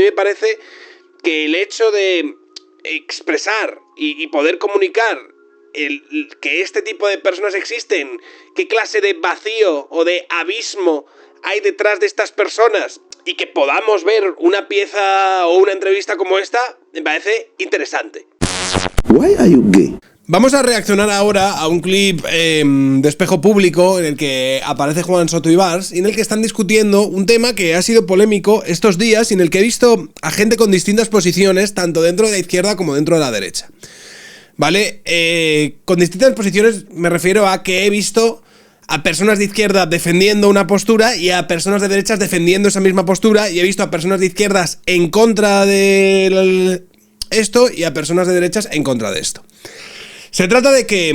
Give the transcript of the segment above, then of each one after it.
A mí me parece que el hecho de expresar y poder comunicar que este tipo de personas existen, qué clase de vacío o de abismo hay detrás de estas personas, y que podamos ver una pieza o una entrevista como esta, me parece interesante. Why are you gay? Vamos a reaccionar ahora a un clip de Espejo Público en el que aparece Juan Soto Ibars y en el que están discutiendo un tema que ha sido polémico estos días y en el que he visto a gente con distintas posiciones, tanto dentro de la izquierda como dentro de la derecha. ¿Vale? Con distintas posiciones me refiero a que he visto a personas de izquierda defendiendo una postura y a personas de derechas defendiendo esa misma postura, y he visto a personas de izquierdas en contra de esto y a personas de derechas en contra de esto. Se trata de que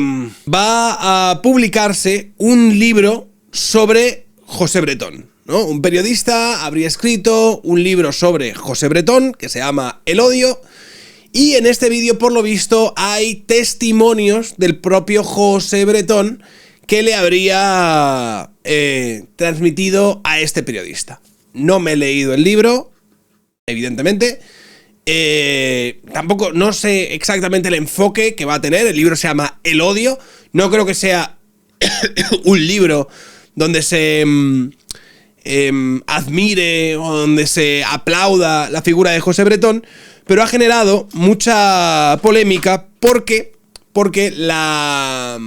va a publicarse un libro sobre José Bretón, ¿no? Un periodista habría escrito un libro sobre José Bretón que se llama El odio, y en este vídeo, por lo visto, hay testimonios del propio José Bretón que le habría transmitido a este periodista. No me he leído el libro, evidentemente. Tampoco no sé exactamente el enfoque que va a tener. El libro se llama El odio. No creo que sea un libro donde se admire o donde se aplauda la figura de José Bretón, pero ha generado mucha polémica porque la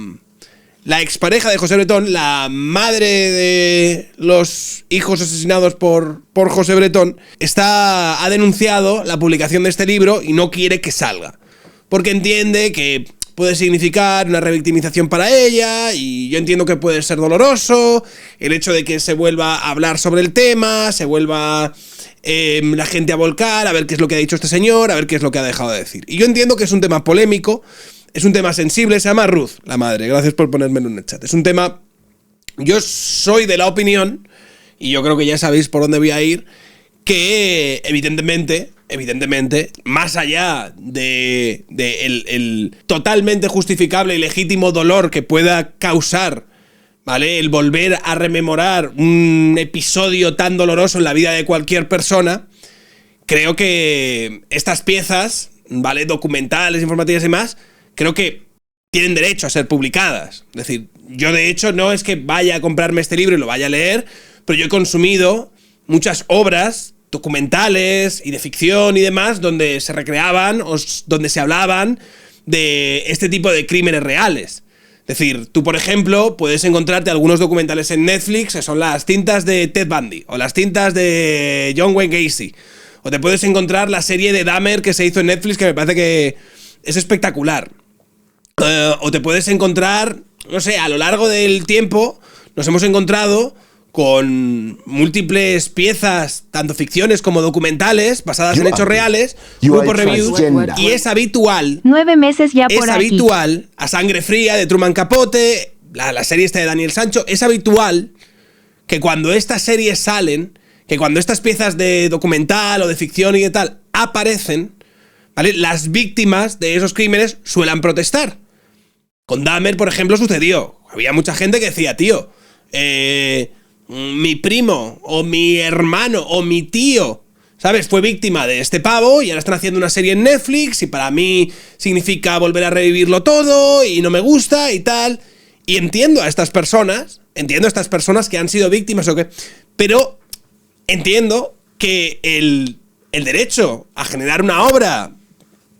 expareja de José Bretón, la madre de los hijos asesinados por José Bretón, ha denunciado la publicación de este libro y no quiere que salga, porque entiende que puede significar una revictimización para ella, y yo entiendo que puede ser doloroso el hecho de que se vuelva a hablar sobre el tema, se vuelva la gente a volcar, a ver qué es lo que ha dicho este señor, a ver qué es lo que ha dejado de decir. Y yo entiendo que es un tema polémico, es un tema sensible. Se llama Ruth, la madre, gracias por ponérmelo en el chat. Es un tema... Yo soy de la opinión, y yo creo que ya sabéis por dónde voy a ir, que evidentemente, más allá de el totalmente justificable y legítimo dolor que pueda causar, ¿vale?, el volver a rememorar un episodio tan doloroso en la vida de cualquier persona, creo que estas piezas, ¿vale?, documentales, informativas y más, creo que tienen derecho a ser publicadas. Es decir, yo de hecho no es que vaya a comprarme este libro y lo vaya a leer, pero yo he consumido muchas obras documentales y de ficción y demás donde se recreaban o donde se hablaban de este tipo de crímenes reales. Es decir, tú, por ejemplo, puedes encontrarte algunos documentales en Netflix que son las cintas de Ted Bundy o las cintas de John Wayne Gacy, o te puedes encontrar la serie de Dahmer que se hizo en Netflix, que me parece que es espectacular. O te puedes encontrar, no sé, a lo largo del tiempo nos hemos encontrado con múltiples piezas, tanto ficciones como documentales, basadas en hechos reales, grupos reviews, y es habitual, 9 meses ya por aquí. Es habitual, A Sangre Fría de Truman Capote, la serie esta de Daniel Sancho, es habitual que cuando estas series salen, que cuando estas piezas de documental o de ficción y de tal aparecen, ¿vale?, las víctimas de esos crímenes suelen protestar. Con Dahmer, por ejemplo, sucedió. Había mucha gente que decía, tío, mi primo, o mi hermano, o mi tío, ¿sabes?, fue víctima de este pavo y ahora están haciendo una serie en Netflix y para mí significa volver a revivirlo todo y no me gusta y tal. Y entiendo a estas personas que han sido víctimas o qué, pero entiendo que el derecho a generar una obra,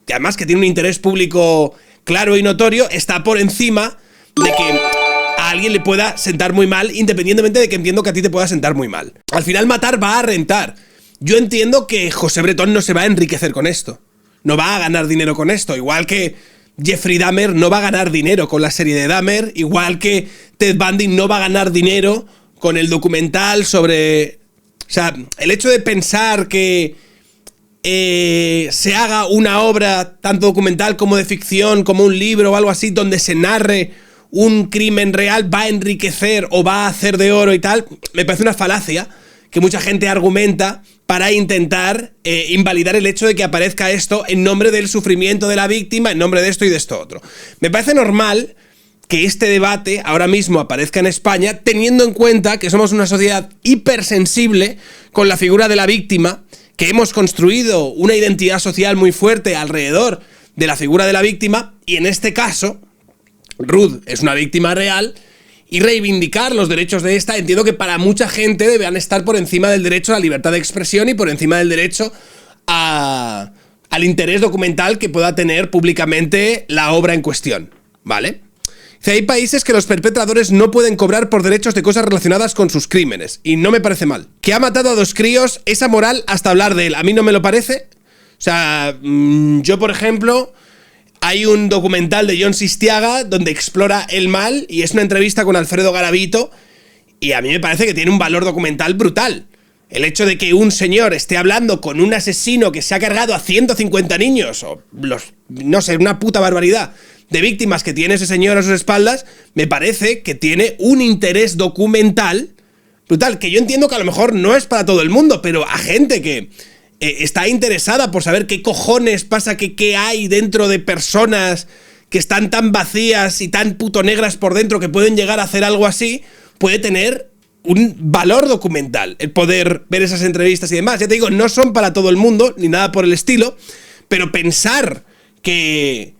que además que tiene un interés público claro y notorio, está por encima de que a alguien le pueda sentar muy mal, independientemente de que entiendo que a ti te pueda sentar muy mal. Al final matar va a rentar. Yo entiendo que José Bretón no se va a enriquecer con esto, no va a ganar dinero con esto, igual que Jeffrey Dahmer no va a ganar dinero con la serie de Dahmer, igual que Ted Bundy no va a ganar dinero con el documental sobre... O sea, el hecho de pensar que se haga una obra, tanto documental como de ficción, como un libro o algo así, donde se narre un crimen real, va a enriquecer o va a hacer de oro y tal, me parece una falacia que mucha gente argumenta para intentar invalidar el hecho de que aparezca esto en nombre del sufrimiento de la víctima, en nombre de esto y de esto otro. Me parece normal que este debate ahora mismo aparezca en España, teniendo en cuenta que somos una sociedad hipersensible con la figura de la víctima, que hemos construido una identidad social muy fuerte alrededor de la figura de la víctima, y en este caso, Ruth es una víctima real, y reivindicar los derechos de esta, entiendo que para mucha gente deberán estar por encima del derecho a la libertad de expresión y por encima del derecho al interés documental que pueda tener públicamente la obra en cuestión, ¿vale? Hay países que los perpetradores no pueden cobrar por derechos de cosas relacionadas con sus crímenes, y no me parece mal. Que ha matado a 2 críos, es amoral hasta hablar de él, a mí no me lo parece. O sea, yo por ejemplo, hay un documental de Jon Sistiaga donde explora el mal y es una entrevista con Alfredo Garavito, y a mí me parece que tiene un valor documental brutal. El hecho de que un señor esté hablando con un asesino que se ha cargado a 150 niños, o no sé, una puta barbaridad de víctimas que tiene ese señor a sus espaldas, me parece que tiene un interés documental brutal, que yo entiendo que a lo mejor no es para todo el mundo, pero a gente que está interesada por saber qué cojones pasa, qué hay dentro de personas que están tan vacías y tan puto negras por dentro que pueden llegar a hacer algo así, puede tener un valor documental el poder ver esas entrevistas y demás. Ya te digo, no son para todo el mundo, ni nada por el estilo, pero pensar que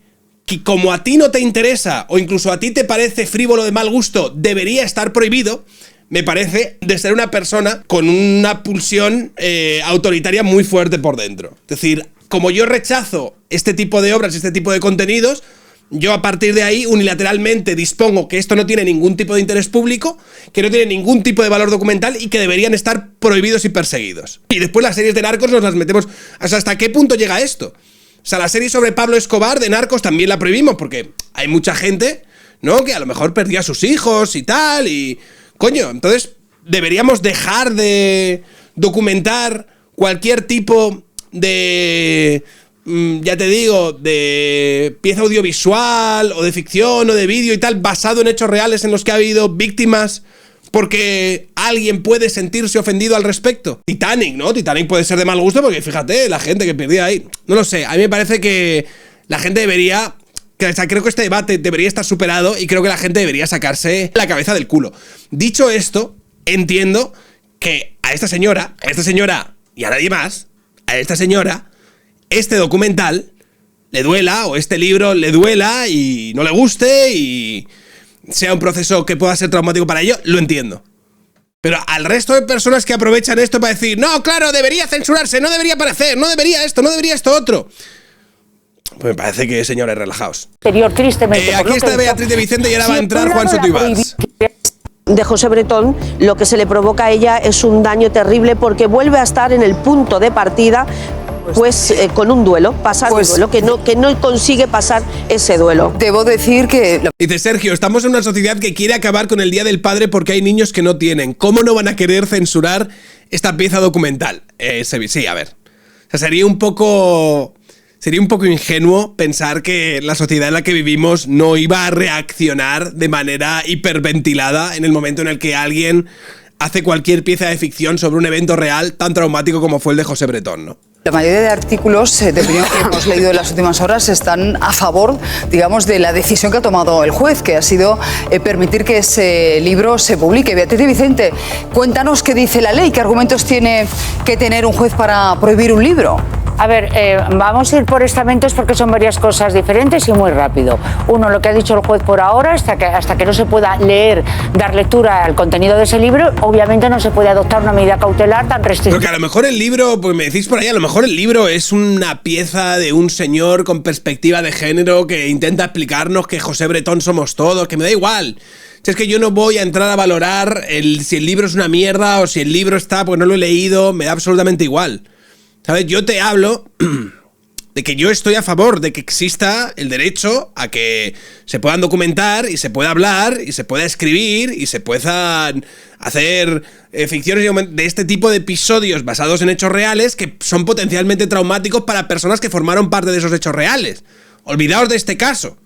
como a ti no te interesa, o incluso a ti te parece frívolo de mal gusto, debería estar prohibido, me parece de ser una persona con una pulsión autoritaria muy fuerte por dentro. Es decir, como yo rechazo este tipo de obras, este tipo de contenidos, yo a partir de ahí unilateralmente dispongo que esto no tiene ningún tipo de interés público, que no tiene ningún tipo de valor documental y que deberían estar prohibidos y perseguidos. Y después las series de narcos nos las metemos... O sea, ¿hasta qué punto llega esto? O sea, la serie sobre Pablo Escobar de Narcos también la prohibimos porque hay mucha gente, ¿no?, que a lo mejor perdió a sus hijos y tal, y... Coño, entonces deberíamos dejar de documentar cualquier tipo de... ya te digo, de pieza audiovisual o de ficción o de vídeo y tal, basado en hechos reales en los que ha habido víctimas, porque alguien puede sentirse ofendido al respecto. Titanic, ¿no? Titanic puede ser de mal gusto porque fíjate, la gente que perdía ahí. No lo sé, a mí me parece que la gente debería... O sea, creo que este debate debería estar superado y creo que la gente debería sacarse la cabeza del culo. Dicho esto, entiendo que a esta señora y a nadie más, a esta señora, este documental le duela, o este libro le duela y no le guste y sea un proceso que pueda ser traumático para ello, lo entiendo. Pero al resto de personas que aprovechan esto para decir, no, claro, debería censurarse, no debería aparecer, no debería esto, no debería esto otro... Pues me parece que, señores, relajaos. Tristemente, aquí está Beatriz de Vicente y ahora va a entrar Juan Soto Ibars. De José Bretón, lo que se le provoca a ella es un daño terrible porque vuelve a estar en el punto de partida, pues con un duelo, pasar un duelo, que no consigue pasar ese duelo. Debo decir que... Dice Sergio, estamos en una sociedad que quiere acabar con el Día del Padre porque hay niños que no tienen. ¿Cómo no van a querer censurar esta pieza documental? Sí, a ver. O sea, sería un poco ingenuo pensar que la sociedad en la que vivimos no iba a reaccionar de manera hiperventilada en el momento en el que alguien hace cualquier pieza de ficción sobre un evento real tan traumático como fue el de José Bretón, ¿no? La mayoría de artículos de opinión que hemos leído en las últimas horas están a favor, digamos, de la decisión que ha tomado el juez, que ha sido permitir que ese libro se publique. Beatriz de Vicente, cuéntanos qué dice la ley, qué argumentos tiene que tener un juez para prohibir un libro. A ver, vamos a ir por estamentos porque son varias cosas diferentes y muy rápido. Uno, lo que ha dicho el juez por ahora, hasta que no se pueda leer, dar lectura al contenido de ese libro, obviamente no se puede adoptar una medida cautelar tan restrictiva. Porque a lo mejor el libro, pues me decís por ahí, a lo mejor el libro es una pieza de un señor con perspectiva de género que intenta explicarnos que José Bretón somos todos, que me da igual. Si es que yo no voy a entrar a valorar si el libro es una mierda o si el libro está, pues no lo he leído, me da absolutamente igual. ¿Sabes? Yo te hablo de que yo estoy a favor de que exista el derecho a que se puedan documentar y se pueda hablar y se pueda escribir y se puedan hacer ficciones de este tipo de episodios basados en hechos reales que son potencialmente traumáticos para personas que formaron parte de esos hechos reales. Olvidaos de este caso,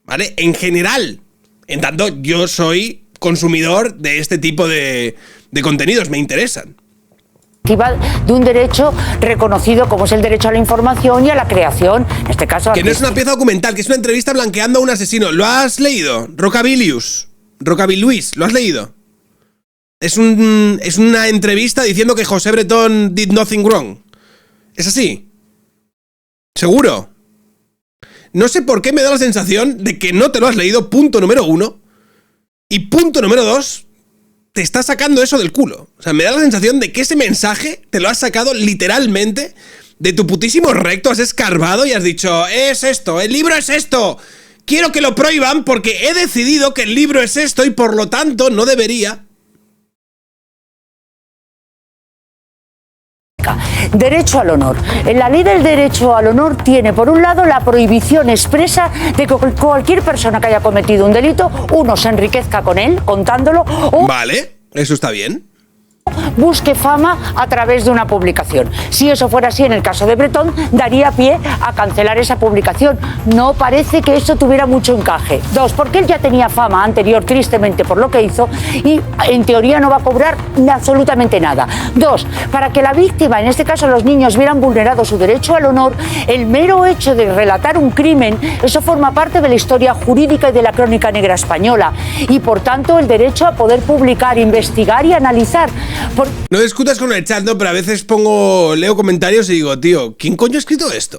¿vale? En general, en tanto yo soy consumidor de este tipo de contenidos, me interesan. De un derecho reconocido como es el derecho a la información y a la creación, en este caso... Que no es una pieza documental, que es una entrevista blanqueando a un asesino. ¿Lo has leído? Rockabillyus, ¿lo has leído? Es una entrevista diciendo que José Bretón did nothing wrong. ¿Es así? ¿Seguro? No sé por qué me da la sensación de que no te lo has leído, punto número 1. Y punto número 2, te está sacando eso del culo. O sea, me da la sensación de que ese mensaje te lo has sacado literalmente de tu putísimo recto, has escarbado y has dicho, es esto, el libro es esto. Quiero que lo prohíban porque he decidido que el libro es esto y por lo tanto no debería. Derecho al honor. En la ley del derecho al honor tiene, por un lado, la prohibición expresa de que cualquier persona que haya cometido un delito, uno se enriquezca con él, contándolo, o Vale, eso está bien. busque fama a través de una publicación. Si eso fuera así en el caso de Bretón, daría pie a cancelar esa publicación. No parece que eso tuviera mucho encaje. 2, porque él ya tenía fama anterior, tristemente, por lo que hizo, y en teoría no va a cobrar absolutamente nada. 2, para que la víctima, en este caso los niños, vieran vulnerado su derecho al honor, el mero hecho de relatar un crimen, eso forma parte de la historia jurídica y de la crónica negra española. Y por tanto, el derecho a poder publicar, investigar y analizar. No discutas con el chat, ¿no? Pero a veces leo comentarios y digo, tío, ¿quién coño ha escrito esto?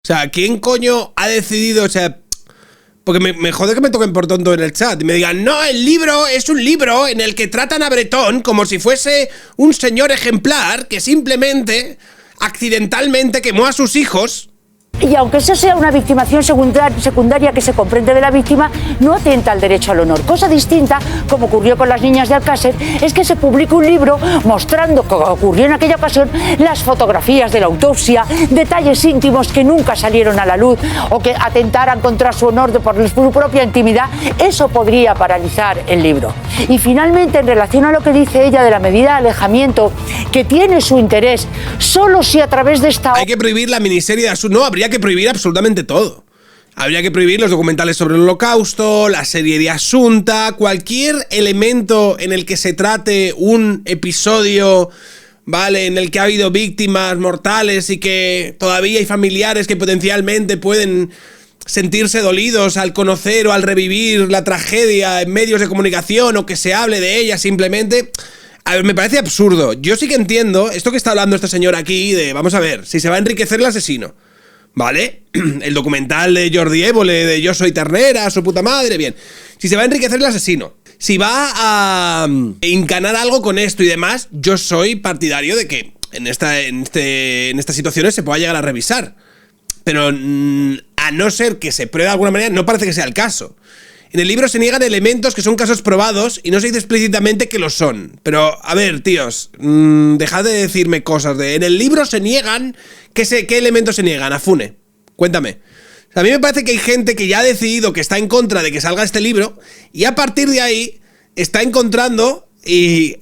O sea, ¿quién coño ha decidido? O sea, porque me jode que me toquen por tonto en el chat y me digan, no, el libro es un libro en el que tratan a Bretón como si fuese un señor ejemplar que simplemente, accidentalmente quemó a sus hijos. Y aunque eso sea una victimación secundaria que se comprende de la víctima, no atenta al derecho al honor. Cosa distinta, como ocurrió con las niñas de Alcácer, es que se publica un libro mostrando, como ocurrió en aquella ocasión, las fotografías de la autopsia, detalles íntimos que nunca salieron a la luz o que atentaran contra su honor por su propia intimidad. Eso podría paralizar el libro. Y finalmente, en relación a lo que dice ella de la medida de alejamiento, que tiene su interés, solo si a través de esta... Hay que prohibir la miniserie de Asunta. No, habría que prohibir absolutamente todo. Habría que prohibir los documentales sobre el Holocausto, la serie de Asunta, cualquier elemento en el que se trate un episodio, ¿vale? En el que ha habido víctimas mortales y que todavía hay familiares que potencialmente pueden sentirse dolidos al conocer o al revivir la tragedia en medios de comunicación o que se hable de ella simplemente. A ver, me parece absurdo. Yo sí que entiendo esto que está hablando esta señora aquí de, vamos a ver, si se va a enriquecer el asesino, ¿vale? El documental de Jordi Évole, de Yo soy Ternera, su puta madre, bien. Si se va a enriquecer el asesino, si va a encanar algo con esto y demás, yo soy partidario de que en estas situaciones se pueda llegar a revisar. Pero a no ser que se pruebe de alguna manera, no parece que sea el caso. En el libro se niegan elementos que son casos probados y no se dice explícitamente que lo son. Pero, a ver, tíos, dejad de decirme cosas de... En el libro se niegan... ¿Qué elementos se niegan? Afune, cuéntame. O sea, a mí me parece que hay gente que ya ha decidido que está en contra de que salga este libro y a partir de ahí está encontrando y,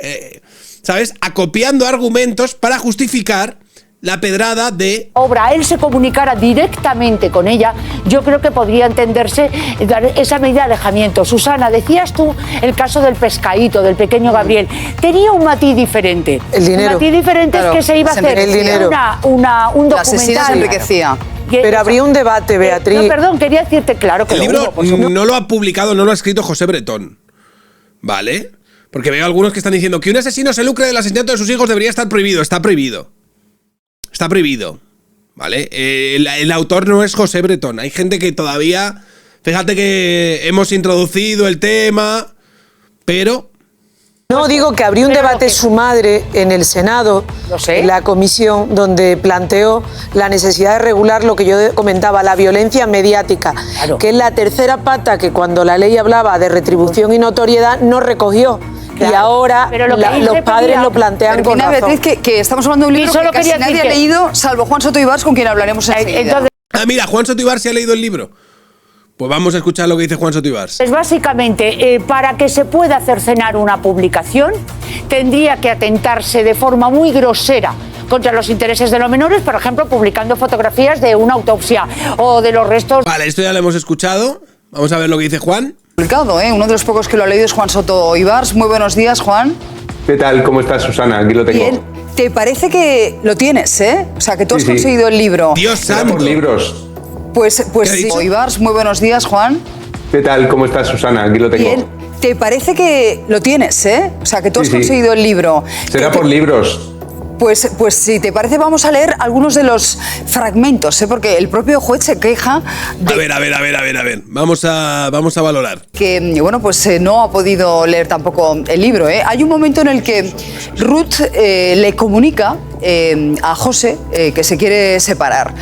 ¿sabes? Acopiando argumentos para justificar la pedrada de... obra, él se comunicara directamente con ella, yo creo que podría entenderse esa medida de alejamiento. Susana, decías tú el caso del pescadito, del pequeño Gabriel. Tenía un matiz diferente. El dinero. Un matiz diferente, claro, es que se iba a hacer el dinero. un documental. La asesina se enriquecía. Pero habría un debate, Beatriz. No, perdón, quería decirte, claro que el libro no lo ha publicado, no lo ha escrito José Bretón, ¿vale? Porque veo algunos que están diciendo que un asesino se lucre del asesinato de sus hijos debería estar prohibido. Está prohibido. Está prohibido, ¿vale? El autor no es José Bretón. Hay gente que todavía... Fíjate que hemos introducido el tema, pero... No, digo que habría un debate su madre en el Senado, en la comisión, donde planteó la necesidad de regular lo que yo comentaba, la violencia mediática, claro, que es la tercera pata que cuando la ley hablaba de retribución y notoriedad no recogió. Claro. Y ahora los padres lo plantean con razón. Beatriz, que estamos hablando de un libro que casi nadie ha leído, salvo Juan Soto Ibars, con quien hablaremos enseguida. Mira, Juan Soto Ibars se ha leído el libro. Pues vamos a escuchar lo que dice Juan Soto Ibars. Pues básicamente, para que se pueda cercenar una publicación, tendría que atentarse de forma muy grosera contra los intereses de los menores, por ejemplo, publicando fotografías de una autopsia o de los restos... Vale, esto ya lo hemos escuchado. Vamos a ver lo que dice Juan. Uno de los pocos que lo ha leído es Juan Soto Ibars. Muy buenos días, Juan. ¿Qué tal? ¿Cómo estás, Susana? Aquí lo tengo. Bien. ¿Te parece que lo tienes, O sea, que tú has conseguido el libro. Dios santo. Por libros. Pues sí. Ibars, muy buenos días, Juan. ¿Qué tal? ¿Cómo estás, Susana? Aquí lo tengo. Bien. ¿Te parece que lo tienes, O sea, que tú has conseguido el libro. Será por libros. Pues si te parece, vamos a leer algunos de los fragmentos, porque el propio juez se queja de... A ver. Vamos a valorar. Que, bueno, pues no ha podido leer tampoco el libro. Hay un momento en el que Ruth le comunica a José que se quiere separar.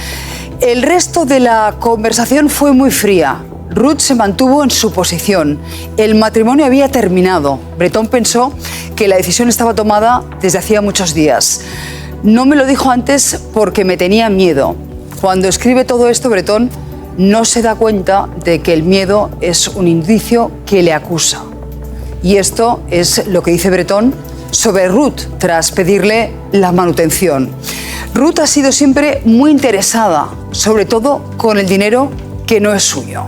El resto de la conversación fue muy fría. Ruth se mantuvo en su posición. El matrimonio había terminado. Bretón pensó que la decisión estaba tomada desde hacía muchos días. No me lo dijo antes porque me tenía miedo. Cuando escribe todo esto, Bretón no se da cuenta de que el miedo es un indicio que le acusa. Y esto es lo que dice Bretón sobre Ruth tras pedirle la manutención. Ruth ha sido siempre muy interesada, sobre todo con el dinero que no es suyo.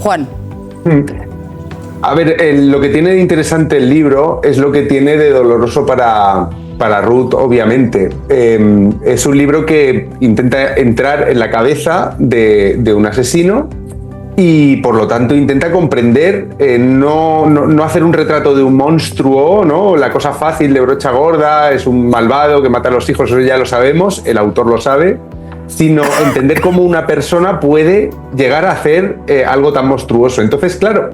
Juan. A ver, lo que tiene de interesante el libro es lo que tiene de doloroso para Ruth, obviamente. Es un libro que intenta entrar en la cabeza de un asesino y por lo tanto intenta comprender, no hacer un retrato de un monstruo, ¿no? La cosa fácil de brocha gorda, es un malvado que mata a los hijos, eso ya lo sabemos, el autor lo sabe, sino entender cómo una persona puede llegar a hacer algo tan monstruoso. Entonces, claro,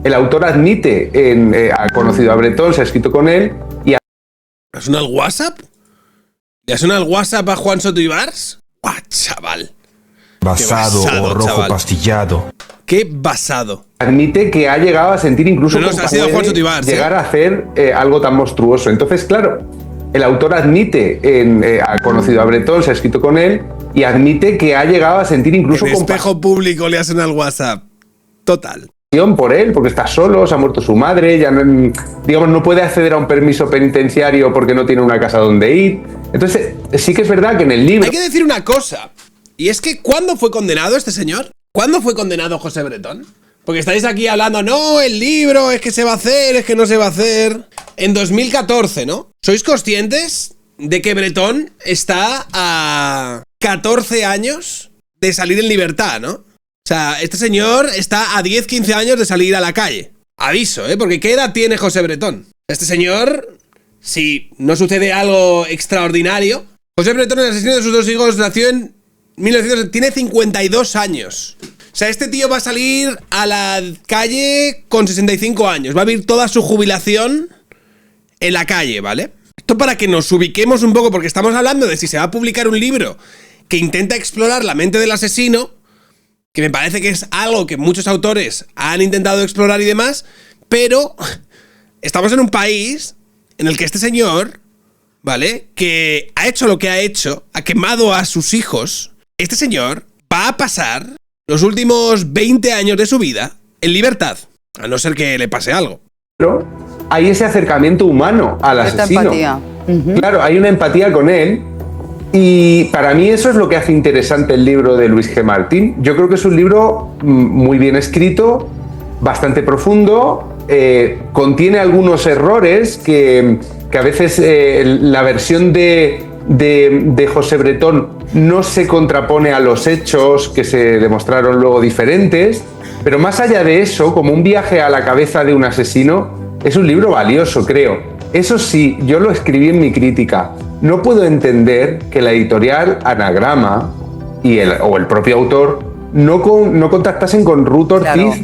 el autor admite, ha conocido a Bretón, se ha escrito con él y... ¿Ha sonado el WhatsApp? ¿Le ha sonado el WhatsApp a Juan Soto Ibars? ¡Guau, chaval! Basado o rojo chaval. Pastillado. ¡Qué basado! Admite que ha llegado a sentir incluso No, cómo ha sido Juan Soto Ibars, llegar a hacer algo tan monstruoso. Entonces, claro, el autor admite, ha conocido a Bretón, se ha escrito con él y admite que ha llegado a sentir incluso En espejo público le ha sonado el WhatsApp. Total. Por él, porque está solo, se ha muerto su madre, ya no, digamos, no puede acceder a un permiso penitenciario porque no tiene una casa donde ir. Entonces, sí que es verdad que en el libro... Hay que decir una cosa, y es que ¿cuándo fue condenado este señor? ¿Cuándo fue condenado José Bretón? Porque estáis aquí hablando, no, el libro, es que se va a hacer, es que no se va a hacer... En 2014, ¿no? ¿Sois conscientes de que Bretón está a 14 años de salir en libertad, ¿no? O sea, este señor está a 10-15 años de salir a la calle. Aviso, porque ¿qué edad tiene José Bretón? Este señor, si no sucede algo extraordinario... José Bretón, el asesino de sus dos hijos, nació en 1900... Tiene 52 años. O sea, este tío va a salir a la calle con 65 años. Va a vivir toda su jubilación en la calle, ¿vale? Esto para que nos ubiquemos un poco, porque estamos hablando de si se va a publicar un libro que intenta explorar la mente del asesino... que me parece que es algo que muchos autores han intentado explorar y demás, pero estamos en un país en el que este señor, ¿vale?, que ha hecho lo que ha hecho, ha quemado a sus hijos, este señor va a pasar los últimos 20 años de su vida en libertad, a no ser que le pase algo. Pero hay ese acercamiento humano al asesino. Empatía. Claro, hay una empatía con él. Y para mí eso es lo que hace interesante el libro de Luis G. Martín. Yo creo que es un libro muy bien escrito, bastante profundo, contiene algunos errores que a veces la versión de José Bretón no se contrapone a los hechos que se demostraron luego diferentes, pero más allá de eso, como un viaje a la cabeza de un asesino, es un libro valioso, creo. Eso sí, yo lo escribí en mi crítica. No puedo entender que la editorial Anagrama o el propio autor no contactasen con Ruth Ortiz, claro,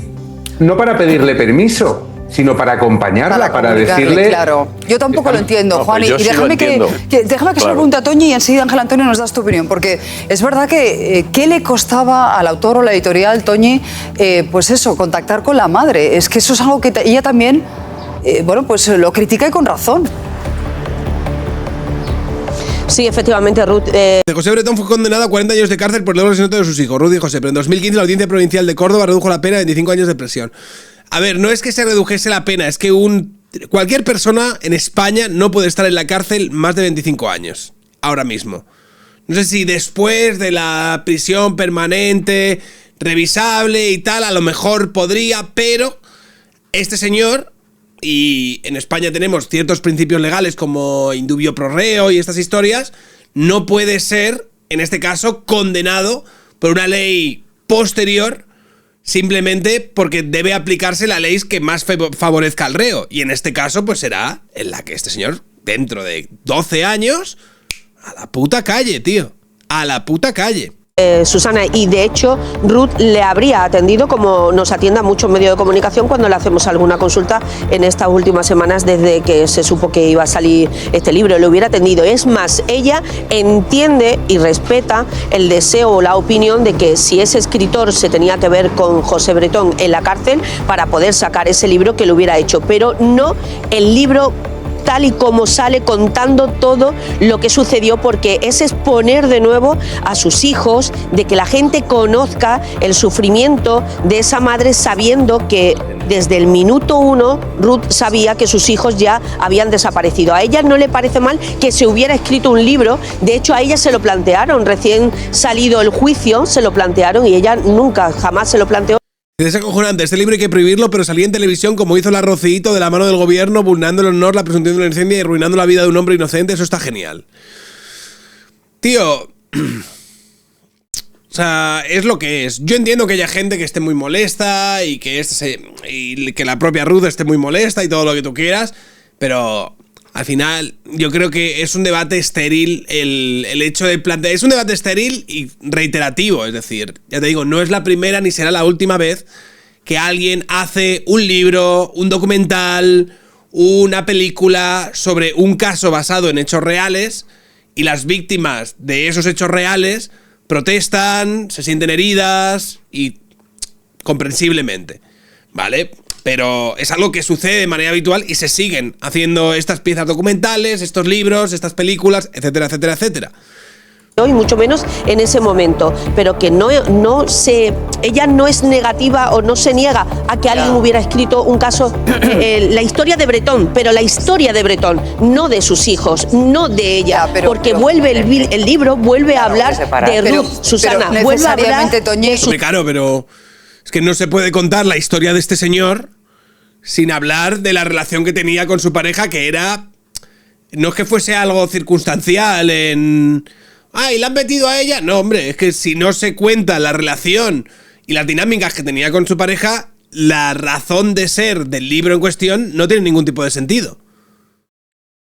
no para pedirle permiso, sino para acompañarla, para decirle... Claro, yo tampoco lo entiendo, Juan, y déjame que se lo pregunte a Toñi y enseguida Ángel Antonio nos das tu opinión, porque es verdad que ¿qué le costaba al autor o la editorial, Toñi, pues eso, contactar con la madre? Es que eso es algo que ella también, bueno, pues lo critica y con razón. Sí, efectivamente, Ruth... José Bretón fue condenado a 40 años de cárcel por el asesinato de sus hijos, Ruth y José, pero en 2015 la Audiencia Provincial de Córdoba redujo la pena a 25 años de prisión. A ver, no es que se redujese la pena, es que cualquier persona en España no puede estar en la cárcel más de 25 años, ahora mismo. No sé si después de la prisión permanente, revisable y tal, a lo mejor podría, pero este señor... Y en España tenemos ciertos principios legales como indubio pro reo y estas historias, no puede ser, en este caso, condenado por una ley posterior simplemente porque debe aplicarse la ley que más favorezca al reo. Y en este caso, pues será en la que este señor dentro de 12 años, a la puta calle, tío. A la puta calle. Susana, y de hecho Ruth le habría atendido como nos atiende a muchos medios de comunicación cuando le hacemos alguna consulta en estas últimas semanas desde que se supo que iba a salir este libro, le hubiera atendido. Es más, ella entiende y respeta el deseo o la opinión de que si ese escritor se tenía que ver con José Bretón en la cárcel para poder sacar ese libro, que lo hubiera hecho, pero no el libro tal y como sale contando todo lo que sucedió, porque es exponer de nuevo a sus hijos, de que la gente conozca el sufrimiento de esa madre, sabiendo que desde el minuto 1 Ruth sabía que sus hijos ya habían desaparecido. A ella no le parece mal que se hubiera escrito un libro, de hecho a ella se lo plantearon, recién salido el juicio se lo plantearon y ella nunca, jamás se lo planteó. Es acojonante, este libro hay que prohibirlo, pero salía en televisión como hizo la Rocito de la mano del gobierno, vulnerando el honor, la presunción de una inocencia y arruinando la vida de un hombre inocente. Eso está genial. Tío, o sea, es lo que es. Yo entiendo que haya gente que esté muy molesta y que la propia Ruth esté muy molesta y todo lo que tú quieras, pero al final yo creo que es un debate estéril el hecho de plantear. Es un debate estéril y reiterativo, es decir, ya te digo, no es la primera ni será la última vez que alguien hace un libro, un documental, una película sobre un caso basado en hechos reales y las víctimas de esos hechos reales protestan, se sienten heridas y comprensiblemente, ¿vale? Pero es algo que sucede de manera habitual y se siguen haciendo estas piezas documentales, estos libros, estas películas, etcétera, etcétera, etcétera. Y mucho menos en ese momento, pero que ella no es negativa o no se niega a que alguien hubiera escrito un caso, la historia de Bretón, pero la historia de Bretón, no de sus hijos, no de ella, porque vuelve el libro, vuelve a hablar de Ruth, Susana, vuelve a hablar de su... Claro, pero es que no se puede contar la historia de este señor sin hablar de la relación que tenía con su pareja, que era... No es que fuese algo circunstancial en... ¡Ay, la han metido a ella! No, hombre, es que si no se cuenta la relación y las dinámicas que tenía con su pareja, la razón de ser del libro en cuestión no tiene ningún tipo de sentido.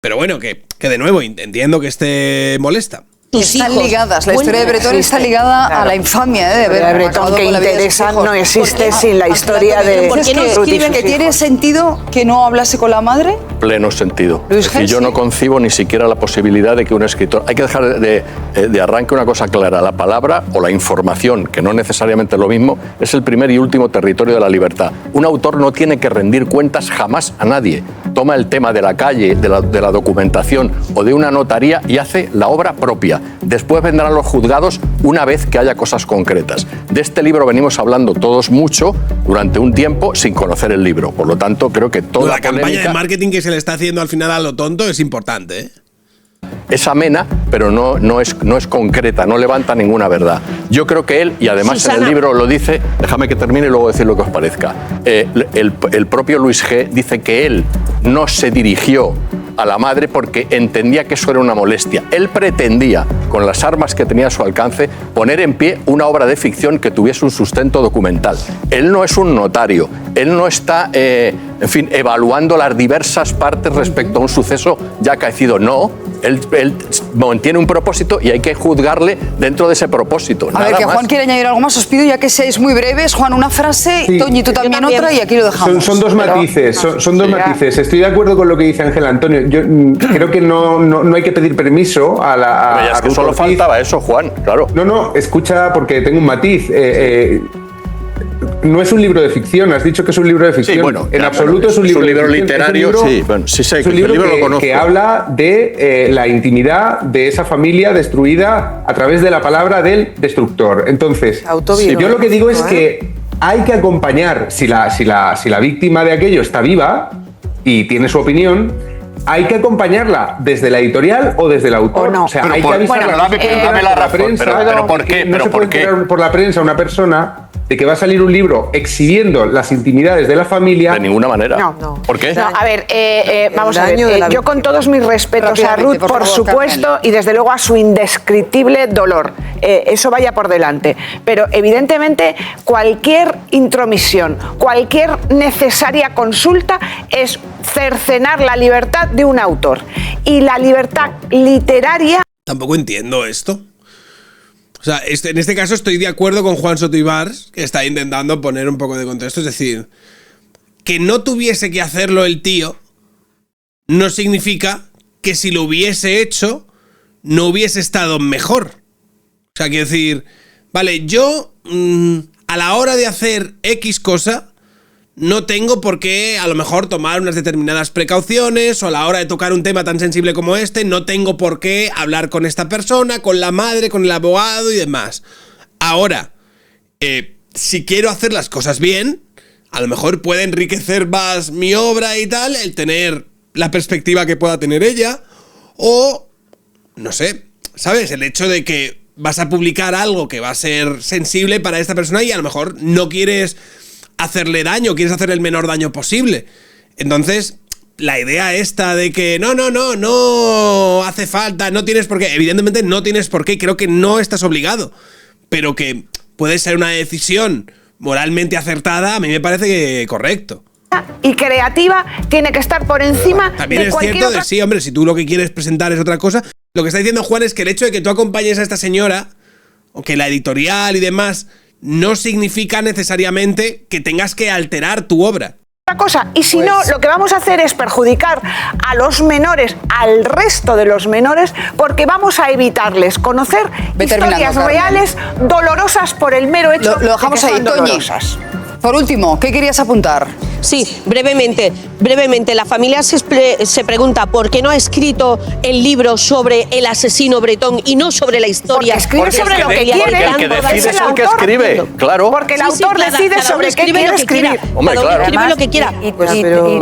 Pero bueno, que de nuevo, entiendo que esté molesta. Están ligadas, la historia de Bretón está ligada a la infamia de haber Bretón, que interesa, no existe sin la historia de... ¿Por qué no escriben que tiene sentido que no hablase con la madre? Pleno sentido. Y yo no concibo ni siquiera la posibilidad de que un escritor... Hay que dejar de arranque una cosa clara. La palabra o la información, que no necesariamente es lo mismo, es el primer y último territorio de la libertad. Un autor no tiene que rendir cuentas jamás a nadie. Toma el tema de la calle, de la documentación o de una notaría y hace la obra propia. Después vendrán los juzgados una vez que haya cosas concretas. De este libro venimos hablando todos mucho durante un tiempo sin conocer el libro. Por lo tanto, creo que toda la campaña de marketing que se le está haciendo al final a lo tonto es importante, ¿eh? Es amena, pero no es concreta, no levanta ninguna verdad. Yo creo que él, y además Susana, en el libro lo dice, déjame que termine y luego decir lo que os parezca. El propio Luis G. dice que él no se dirigió a la madre porque entendía que eso era una molestia. Él pretendía, con las armas que tenía a su alcance, poner en pie una obra de ficción que tuviese un sustento documental. Él no es un notario, él no está, evaluando las diversas partes respecto a un suceso ya acaecido. No, él mantiene un propósito y hay que juzgarle dentro de ese propósito. A ver, que Juan quiere añadir algo más, os pido ya que seáis muy breves. Juan, una frase, sí. Toñi, tú también otra y aquí lo dejamos. Son dos matices, son dos matices. Estoy de acuerdo con lo que dice Ángel Antonio. Yo creo que no hay que pedir permiso a la... es que solo faltaba eso, Juan, claro. No, escucha, porque tengo un matiz. No es un libro de ficción, has dicho que es un libro de ficción. Sí, bueno, en absoluto es un libro literario. Es un libro que habla de la intimidad de esa familia destruida a través de la palabra del destructor. Entonces, yo lo que digo es que hay que acompañar, si la víctima de aquello está viva y tiene su opinión, hay que acompañarla desde la editorial o desde el autor. No. O sea, hay que avisarla. Dame la razón. ¿Pero por qué? No se puede enterar por la prensa una persona de que va a salir un libro exhibiendo las intimidades de la familia. De ninguna manera. No. ¿Por qué? No, a ver, vamos a ver. Yo con todos mis respetos a Ruth, por supuesto, y desde luego a su indescriptible dolor. Eso vaya por delante. Pero evidentemente cualquier intromisión, cualquier necesaria consulta es cercenar la libertad de un autor. Y la libertad literaria... Tampoco entiendo esto. O sea, en este caso estoy de acuerdo con Juan Soto Ibars, que está intentando poner un poco de contexto. Es decir, que no tuviese que hacerlo el tío no significa que si lo hubiese hecho no hubiese estado mejor. O sea, quiero decir, vale, yo a la hora de hacer X cosa no tengo por qué a lo mejor tomar unas determinadas precauciones, o a la hora de tocar un tema tan sensible como este no tengo por qué hablar con esta persona, con la madre, con el abogado y demás. Ahora, si quiero hacer las cosas bien, a lo mejor puede enriquecer más mi obra y tal, el tener la perspectiva que pueda tener ella, o no sé, ¿sabes? El hecho de que vas a publicar algo que va a ser sensible para esta persona y a lo mejor no quieres hacerle daño, quieres hacer el menor daño posible. Entonces, la idea esta de que no hace falta, no tienes por qué, evidentemente no tienes por qué, creo que no estás obligado, pero que puede ser una decisión moralmente acertada, a mí me parece que correcto. Y creativa tiene que estar por encima también de es cualquier cierto otra... sí, hombre, si tú lo que quieres presentar es otra cosa. Lo que está diciendo Juan es que el hecho de que tú acompañes a esta señora, o que la editorial y demás, no significa necesariamente que tengas que alterar tu obra. Cosa. Y si no, lo que vamos a hacer es perjudicar a los menores, al resto de los menores, porque vamos a evitarles conocer historias reales dolorosas por el mero hecho lo dejamos de que ahí, son Toñi. dolorosas. Por último, ¿qué querías apuntar? Sí, brevemente. La familia se pregunta por qué no ha escrito el libro sobre el asesino bretón y no sobre la historia. Porque escribe sobre lo que quiere. Porque el que decide es el que escribe, claro. Porque el autor decide sobre qué quiere escribir. Hombre, claro. Escribe lo que quiera. Pero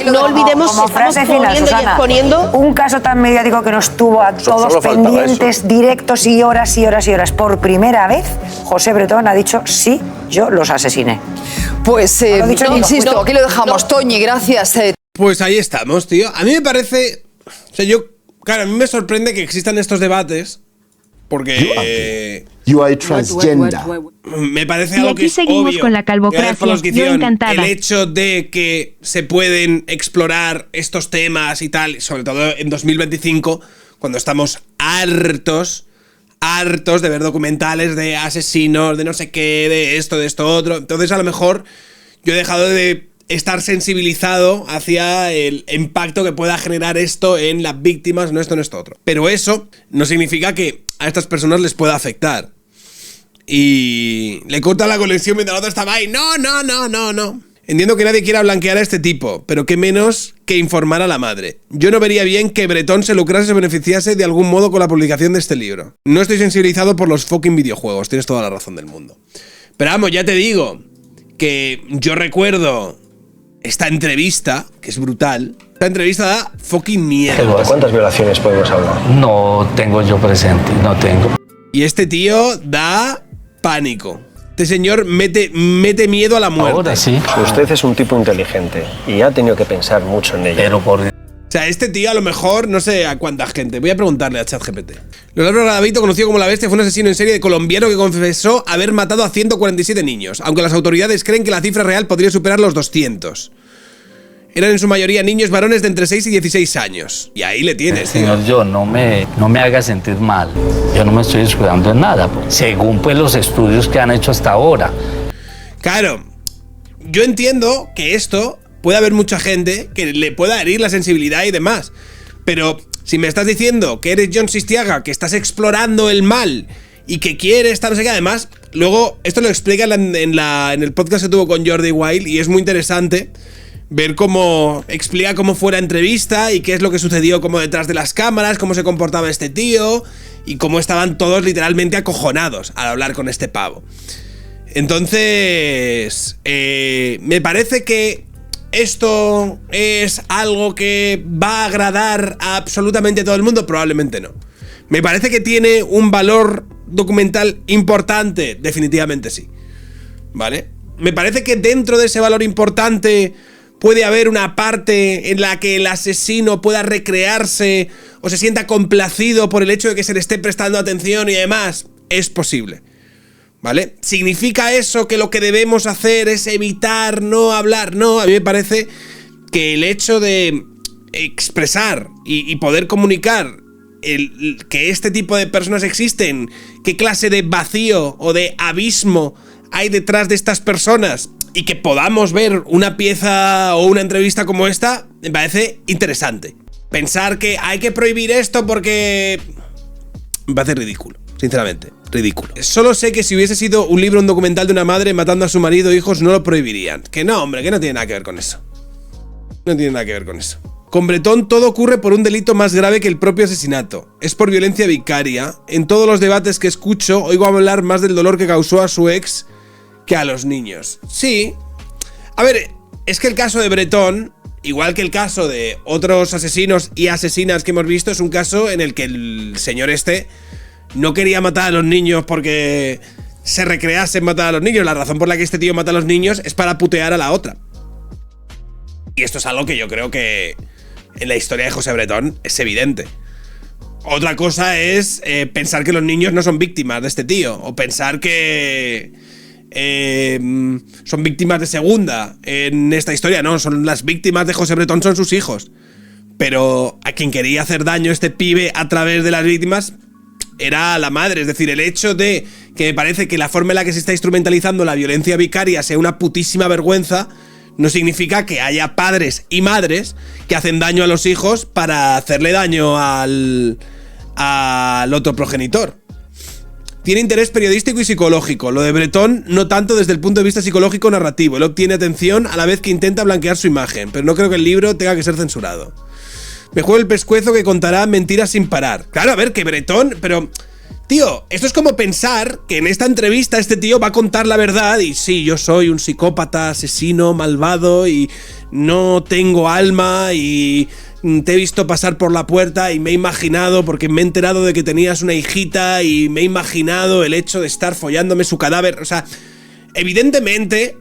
no olvidemos que estamos poniendo y exponiendo un caso tan mediático que nos tuvo a todos solo faltaba pendientes, eso. directos y horas y horas y horas. Por primera vez, José Bretón ha dicho, sí, yo los asesiné. Pues, insisto, aquí lo dejamos. Toñi, gracias. Pues ahí estamos, tío. A mí me parece... O sea, claro, a mí me sorprende que existan estos debates, porque... You are transgender. Me parece Y algo aquí que es seguimos obvio. con la calvocracia. Yo encantada. El hecho de que se pueden explorar estos temas y tal, sobre todo en 2025, cuando estamos hartos de ver documentales de asesinos, de no sé qué, de esto otro. Entonces, a lo mejor yo he dejado de estar sensibilizado hacia el impacto que pueda generar esto en las víctimas, no esto otro. Pero eso no significa que a estas personas les pueda afectar. Y le corta la conexión mientras la otra estaba ahí. No. Entiendo que nadie quiera blanquear a este tipo, pero qué menos que informar a la madre. Yo no vería bien que Bretón se lucrase o se beneficiase de algún modo con la publicación de este libro. No estoy sensibilizado por los fucking videojuegos, tienes toda la razón del mundo. Pero vamos, ya te digo que yo recuerdo esta entrevista, que es brutal. Esta entrevista da fucking miedo. ¿De cuántas violaciones podemos hablar? No tengo yo presente, no tengo. Y este tío da pánico. Este señor mete miedo a la muerte. Ahora sí. Usted es un tipo inteligente y ha tenido que pensar mucho en ello. Pero por... O sea, este tío a lo mejor, no sé a cuánta gente. Voy a preguntarle a ChatGPT. Leonardo Gravito, conocido como La Bestia, fue un asesino en serie de colombiano que confesó haber matado a 147 niños, aunque las autoridades creen que la cifra real podría superar los 200. Eran en su mayoría niños varones de entre 6 y 16 años. Y ahí le tienes, tío. Señor, yo no me haga sentir mal. Yo no me estoy descuidando en nada, según pues los estudios que han hecho hasta ahora. Claro, yo entiendo que esto puede haber mucha gente que le pueda herir la sensibilidad y demás. Pero si me estás diciendo que eres John Sistiaga, que estás explorando el mal y que quieres estar no sé qué, además, luego esto lo explica en el podcast que tuvo con Jordi Wild y es muy interesante ver cómo explica cómo fue la entrevista y qué es lo que sucedió como detrás de las cámaras, cómo se comportaba este tío y cómo estaban todos literalmente acojonados al hablar con este pavo. Entonces, me parece que esto es algo que va a agradar a absolutamente todo el mundo, probablemente no. Me parece que tiene un valor documental importante, definitivamente sí. ¿vale? Me parece que dentro de ese valor importante puede haber una parte en la que el asesino pueda recrearse o se sienta complacido por el hecho de que se le esté prestando atención y demás. Es posible, ¿vale? ¿Significa eso que lo que debemos hacer es evitar no hablar? No, a mí me parece que el hecho de expresar y poder comunicar que este tipo de personas existen, qué clase de vacío o de abismo hay detrás de estas personas, y que podamos ver una pieza o una entrevista como esta, me parece interesante. Pensar que hay que prohibir esto porque... me parece ridículo, sinceramente, ridículo. Solo sé que si hubiese sido un libro, un documental de una madre matando a su marido e hijos, no lo prohibirían. Que no, hombre, que no tiene nada que ver con eso. No tiene nada que ver con eso. Con Bretón todo ocurre por un delito más grave que el propio asesinato. Es por violencia vicaria. En todos los debates que escucho, oigo hablar más del dolor que causó a su ex que a los niños. Sí. A ver, es que el caso de Bretón, igual que el caso de otros asesinos y asesinas que hemos visto, es un caso en el que el señor este no quería matar a los niños porque se recrease en matar a los niños. La razón por la que este tío mata a los niños es para putear a la otra. Y esto es algo que yo creo que en la historia de José Bretón es evidente. Otra cosa es pensar que los niños no son víctimas de este tío, o pensar que son víctimas de segunda en esta historia. No, son las víctimas de José Bretón, son sus hijos. Pero a quien quería hacer daño este pibe a través de las víctimas era la madre. Es decir, el hecho de que me parece que la forma en la que se está instrumentalizando la violencia vicaria sea una putísima vergüenza, no significa que haya padres y madres que hacen daño a los hijos para hacerle daño al otro progenitor. Tiene interés periodístico y psicológico. Lo de Bretón no tanto desde el punto de vista psicológico narrativo. Él obtiene atención a la vez que intenta blanquear su imagen, pero no creo que el libro tenga que ser censurado. Me juego el pescuezo que contará mentiras sin parar. Claro, a ver, que Bretón... Pero, tío, esto es como pensar que en esta entrevista este tío va a contar la verdad y sí, yo soy un psicópata, asesino, malvado y no tengo alma y... te he visto pasar por la puerta y me he imaginado, porque me he enterado de que tenías una hijita y me he imaginado el hecho de estar follándome su cadáver. O sea, evidentemente,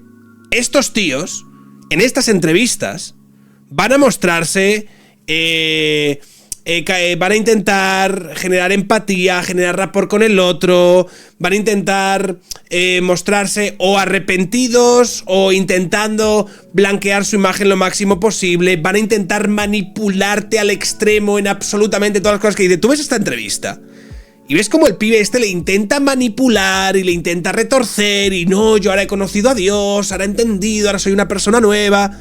estos tíos, en estas entrevistas, van a mostrarse... van a intentar generar empatía, generar rapport con el otro, van a intentar mostrarse o arrepentidos o intentando blanquear su imagen lo máximo posible, van a intentar manipularte al extremo en absolutamente todas las cosas que dice. Tú ves esta entrevista y ves como el pibe este le intenta manipular y le intenta retorcer y no, yo ahora he conocido a Dios, ahora he entendido, ahora soy una persona nueva.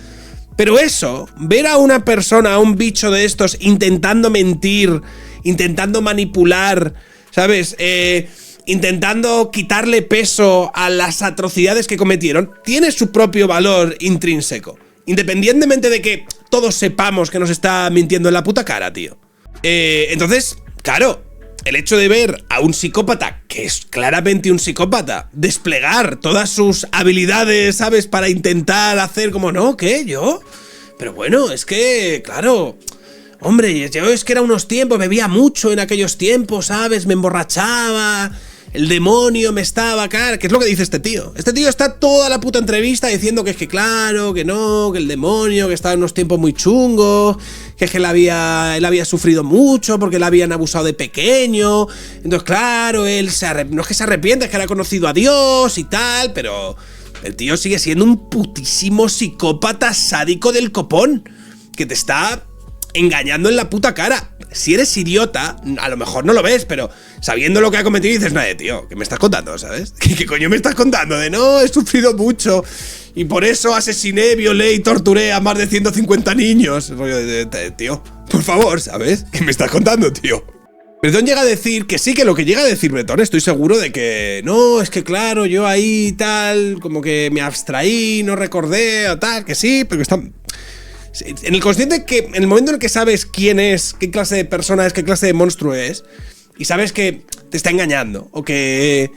Pero eso, ver a una persona, a un bicho de estos intentando mentir, intentando manipular, ¿sabes? Intentando quitarle peso a las atrocidades que cometieron, tiene su propio valor intrínseco. Independientemente de que todos sepamos que nos está mintiendo en la puta cara, tío. Entonces, claro, el hecho de ver a un psicópata, que es claramente un psicópata, desplegar todas sus habilidades, ¿sabes? Para intentar hacer como, no, ¿qué? ¿Yo? Pero bueno, es que, claro, hombre, yo es que era unos tiempos, bebía mucho en aquellos tiempos, ¿sabes? Me emborrachaba, el demonio me estaba acá. ¿Qué es lo que dice este tío? Este tío está toda la puta entrevista diciendo que es que claro, que no, que el demonio, que estaba en unos tiempos muy chungos, que es que él había sufrido mucho porque le habían abusado de pequeño. Entonces, claro, no es que se arrepiente, es que él ha conocido a Dios y tal, pero el tío sigue siendo un putísimo psicópata sádico del copón que te está engañando en la puta cara. Si eres idiota, a lo mejor no lo ves, pero sabiendo lo que ha cometido dices, no, tío, ¿qué me estás contando, sabes? ¿Qué coño me estás contando? De no, he sufrido mucho y por eso asesiné, violé y torturé a más de 150 niños. Tío, por favor, ¿sabes? ¿Qué me estás contando, tío? Bretón llega a decir que sí, que lo que llega a decir Bretón, estoy seguro de que no, es que claro, yo ahí tal, como que me abstraí, no recordé o tal, que sí, pero que está... En el consciente que en el momento en el que sabes quién es, qué clase de persona es, qué clase de monstruo es, y sabes que te está engañando, o que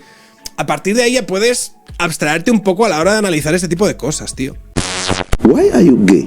a partir de ahí ya puedes abstraerte un poco a la hora de analizar este tipo de cosas, tío. Why are you gay?